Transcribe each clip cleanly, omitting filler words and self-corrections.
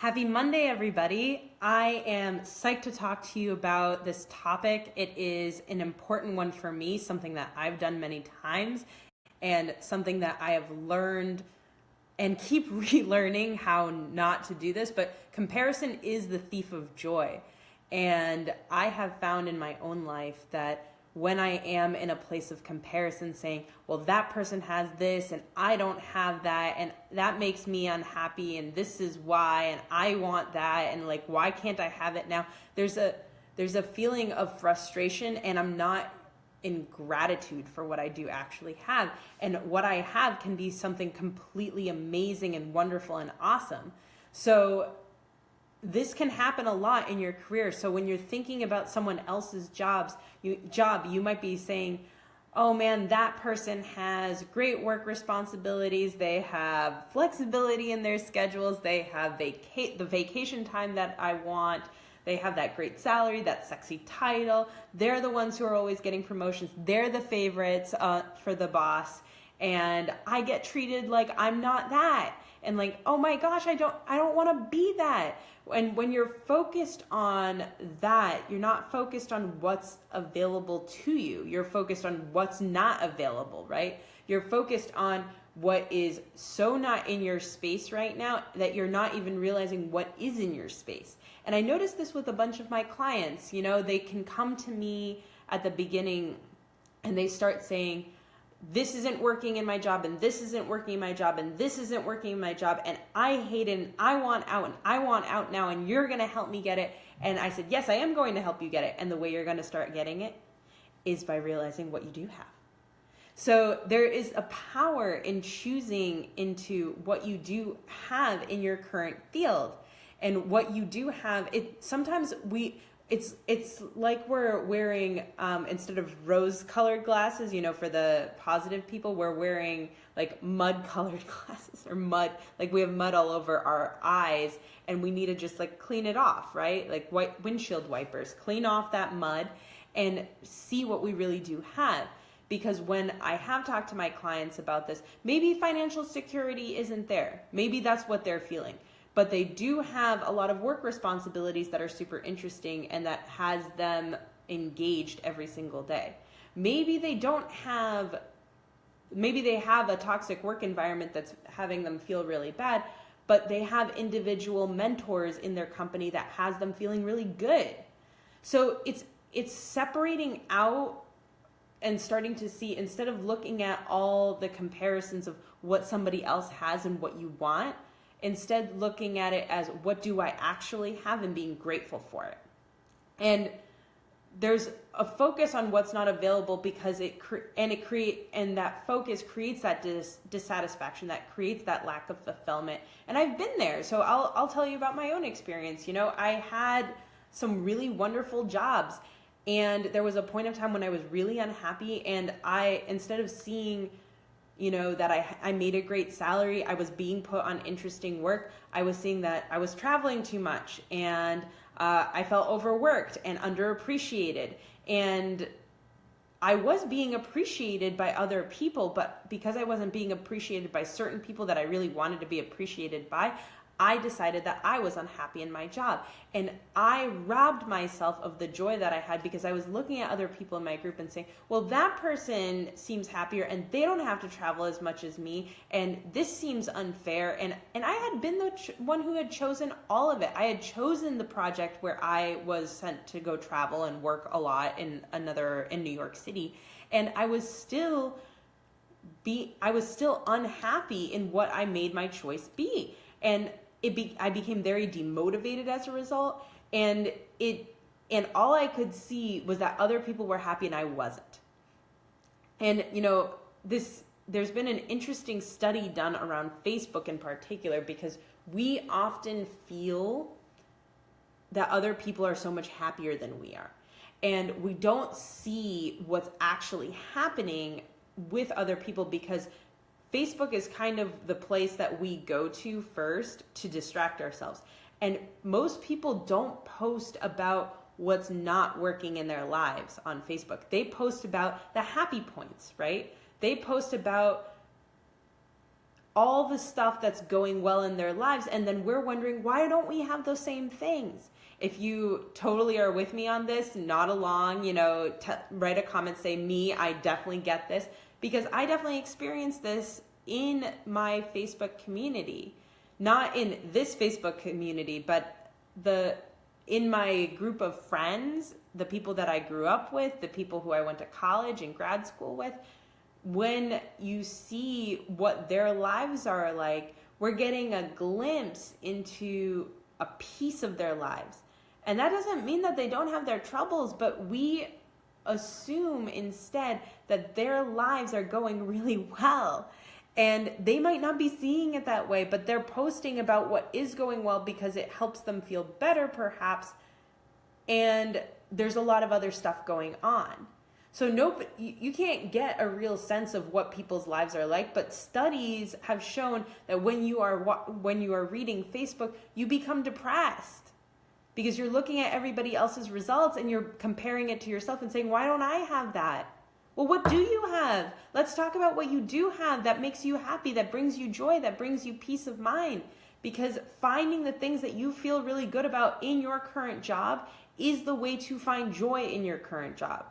Happy Monday, everybody. I am psyched to talk to you about this topic. It is an important one for me, something that I've done many times, and something that I have learned and keep relearning how not to do this. But comparison is the thief of joy. And I have found in my own life that when I am in a place of comparison saying, well, that person has this and I don't have that, and that makes me unhappy, and this is why, and I want that, and like, why can't I have it now? There's a feeling of frustration, and I'm not in gratitude for what I do actually have. And what I have can be something completely amazing and wonderful and awesome. So this can happen a lot in your career. So when you're thinking about someone else's job, you might be saying, oh man, that person has great work responsibilities. They have flexibility in their schedules. They have the vacation time that I want. They have that great salary, that sexy title. They're the ones who are always getting promotions. They're the favorites for the boss. And I get treated like I'm not that. And like, oh my gosh, I don't want to be that. And when you're focused on that, you're not focused on what's available to you. You're focused on what's not available, right? You're focused on what is so not in your space right now that you're not even realizing what is in your space. And I noticed this with a bunch of my clients. You know, they can come to me at the beginning and they start saying, this isn't working in my job, and this isn't working in my job, and this isn't working in my job, and I hate it, and I want out now, and you're going to help me get it. And I said, yes, I am going to help you get it. And the way you're going to start getting it is by realizing what you do have. So there is a power in choosing into what you do have in your current field. And what you do have, it's like we're wearing, instead of rose-colored glasses, you know, for the positive people, we're wearing like mud-colored glasses, or mud, like we have mud all over our eyes, and we need to just like clean it off, right? Like windshield wipers, clean off that mud and see what we really do have. Because when I have talked to my clients about this, maybe financial security isn't there. Maybe that's what they're feeling. But they do have a lot of work responsibilities that are super interesting and that has them engaged every single day. Maybe they have a toxic work environment that's having them feel really bad, but they have individual mentors in their company that has them feeling really good. So it's separating out and starting to see, instead of looking at all the comparisons of what somebody else has and what you want, instead looking at it as, what do I actually have, and being grateful for it. And there's a focus on what's not available because that focus creates that dissatisfaction, that creates that lack of fulfillment. And I've been there. So I'll tell you about my own experience. You know, I had some really wonderful jobs, and there was a point of time when I was really unhappy, and instead of seeing, you know, that I made a great salary, I was being put on interesting work, I was seeing that I was traveling too much, and I felt overworked and underappreciated, and I was being appreciated by other people, but because I wasn't being appreciated by certain people that I really wanted to be appreciated by, I decided that I was unhappy in my job. And I robbed myself of the joy that I had because I was looking at other people in my group and saying, well, that person seems happier and they don't have to travel as much as me. And this seems unfair. And I had been the one who had chosen all of it. I had chosen the project where I was sent to go travel and work a lot in New York City. And I was still unhappy in what I made my choice be. And I became very demotivated as a result, and all I could see was that other people were happy and I wasn't. And you know, there's been an interesting study done around Facebook in particular, because we often feel that other people are so much happier than we are, and we don't see what's actually happening with other people, because Facebook is kind of the place that we go to first to distract ourselves. And most people don't post about what's not working in their lives on Facebook. They post about the happy points, right? They post about all the stuff that's going well in their lives, and then we're wondering, why don't we have those same things? If you totally are with me on this, nod along, write a comment, say, me, I definitely get this, because I definitely experienced this in my Facebook community. Not in this Facebook community, but in my group of friends, the people that I grew up with, the people who I went to college and grad school with. When you see what their lives are like, we're getting a glimpse into a piece of their lives. And that doesn't mean that they don't have their troubles, but we assume instead that their lives are going really well. And they might not be seeing it that way, but they're posting about what is going well because it helps them feel better, perhaps. And there's a lot of other stuff going on. So you can't get a real sense of what people's lives are like, but studies have shown that when you are reading Facebook, you become depressed because you're looking at everybody else's results and you're comparing it to yourself and saying, why don't I have that? Well, what do you have? Let's talk about what you do have that makes you happy, that brings you joy, that brings you peace of mind. Because finding the things that you feel really good about in your current job is the way to find joy in your current job.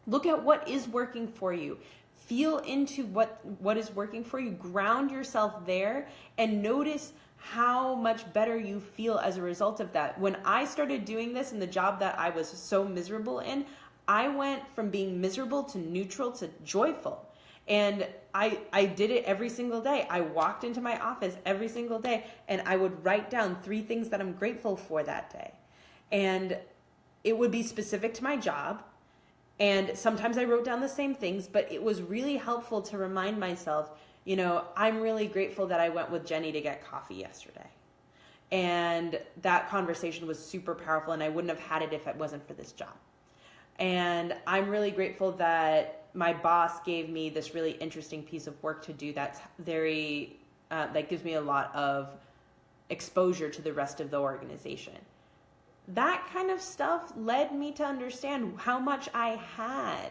Look at what is working for you. Feel into what is working for you. Ground yourself there and notice how much better you feel as a result of that. When I started doing this in the job that I was so miserable in, I went from being miserable to neutral to joyful. And I did it every single day. I walked into my office every single day and I would write down 3 things that I'm grateful for that day. And it would be specific to my job. And sometimes I wrote down the same things, but it was really helpful to remind myself, I'm really grateful that I went with Jenny to get coffee yesterday. And that conversation was super powerful and I wouldn't have had it if it wasn't for this job. And I'm really grateful that my boss gave me this really interesting piece of work to do that's that gives me a lot of exposure to the rest of the organization. That kind of stuff led me to understand how much I had.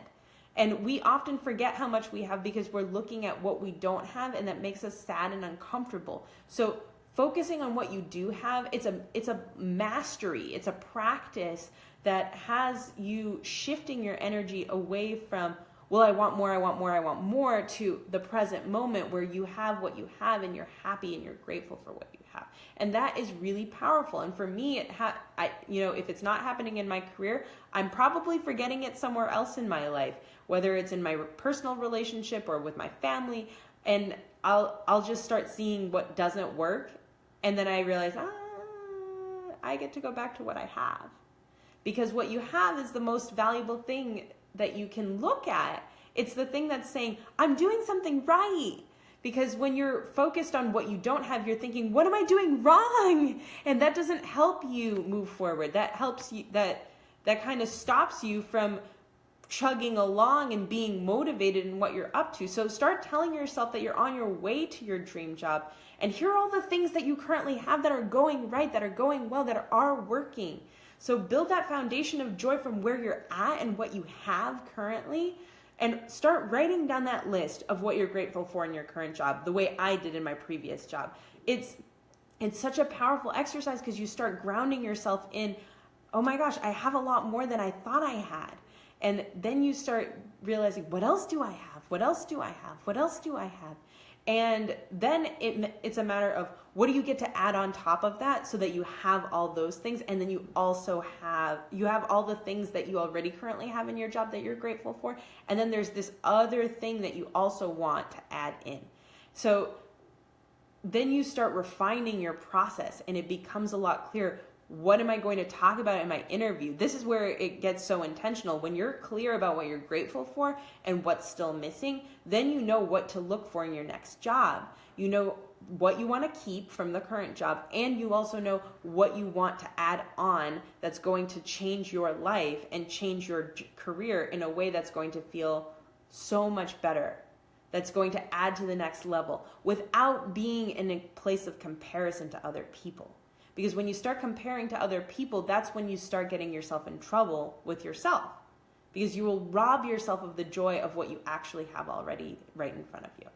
And we often forget how much we have because we're looking at what we don't have, and that makes us sad and uncomfortable. So focusing on what you do have, it's a mastery, it's a practice that has you shifting your energy away from, well, I want more, to the present moment where you have what you have and you're happy and you're grateful for what you have. And that is really powerful. And for me, if it's not happening in my career, I'm probably forgetting it somewhere else in my life, whether it's in my personal relationship or with my family. And I'll just start seeing what doesn't work. And then I realize, I get to go back to what I have. Because what you have is the most valuable thing that you can look at. It's the thing that's saying, I'm doing something right. Because when you're focused on what you don't have, you're thinking, what am I doing wrong? And that doesn't help you move forward. That helps you, that kind of stops you from chugging along and being motivated in what you're up to. So start telling yourself that you're on your way to your dream job. And here are all the things that you currently have that are going right, that are going well, that are working. So build that foundation of joy from where you're at and what you have currently, and start writing down that list of what you're grateful for in your current job, the way I did in my previous job. It's such a powerful exercise because you start grounding yourself in, oh my gosh, I have a lot more than I thought I had. And then you start realizing, what else do I have? What else do I have? What else do I have? And then it's a matter of, what do you get to add on top of that so that you have all those things, and then you also have all the things that you already currently have in your job that you're grateful for, and then there's this other thing that you also want to add in. So then you start refining your process, and it becomes a lot clearer. What am I going to talk about in my interview? This is where it gets so intentional. When you're clear about what you're grateful for and what's still missing, then you know what to look for in your next job. You know what you want to keep from the current job, and you also know what you want to add on that's going to change your life and change your career in a way that's going to feel so much better, that's going to add to the next level without being in a place of comparison to other people. Because when you start comparing to other people, that's when you start getting yourself in trouble with yourself. Because you will rob yourself of the joy of what you actually have already right in front of you.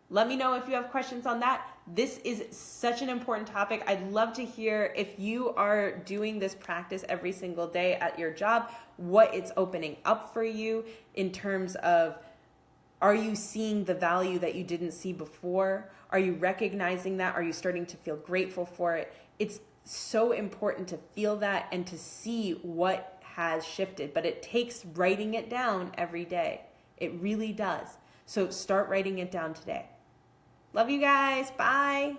Let me know if you have questions on that. This is such an important topic. I'd love to hear if you are doing this practice every single day at your job, what it's opening up for you in terms of, are you seeing the value that you didn't see before? Are you recognizing that? Are you starting to feel grateful for it? It's so important to feel that and to see what has shifted, but it takes writing it down every day. It really does. So start writing it down today. Love you guys. Bye.